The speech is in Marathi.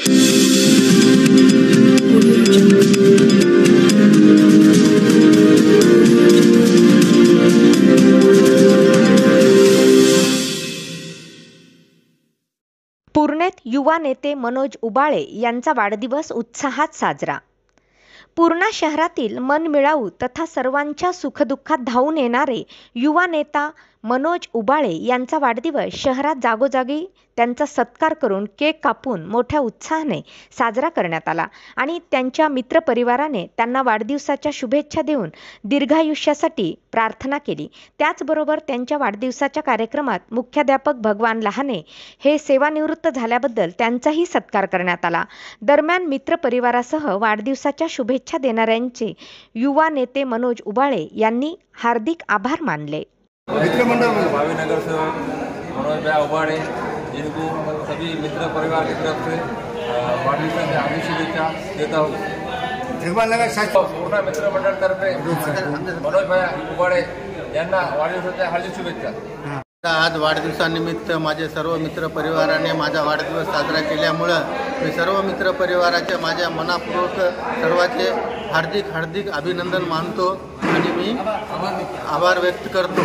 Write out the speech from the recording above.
पुर्णेत युवा नेते मनोज उबाळे यांचा वाढदिवस उत्साहात साजरा। पूर्णा शहरातील मनमिळाऊ तथा सर्वांच्या सुखदुःखात धावून येणारे युवा नेता मनोज उबाळे यांचा वाढदिवस शहरात जागोजागी त्यांचा सत्कार करून केक कापून मोठ्या उत्साहाने साजरा करण्यात आला आणि त्यांच्या मित्रपरिवाराने त्यांना वाढदिवसाच्या शुभेच्छा देऊन दीर्घायुष्यासाठी प्रार्थना केली। त्याचबरोबर त्यांच्या वाढदिवसाच्या कार्यक्रमात मुख्याध्यापक भगवान लहाने हे सेवानिवृत्त झाल्याबद्दल त्यांचाही सत्कार करण्यात आला। दरम्यान मित्रपरिवारासह वाढदिवसाच्या शुभेच्छा देणाऱ्यांचे युवा नेते मनोज उबाळे यांनी हार्दिक आभार मानले। भावी नगर सेवक मनोज भाई उबाड़े जिनको सभी मित्र परिवार की तरफ से वाढदिवस की हार्दिक शुभेच्छा देता हूँ। पूर्णा मित्र मंडळ तर्फे मनोज भाई उबाड़े यांना वाढदिवसाच्या हार्दिक शुभेच्छा। आज वाढदिवसानिमित्त माझे सर्व मित्र परिवाराने माझा वाढदिवस साजरा केल्यामुळे मी सर्व मित्र परिवाराचे माझ्या मनापूर्वक सर्वांचे हार्दिक अभिनंदन मानतो आणि मी आभार व्यक्त करतो।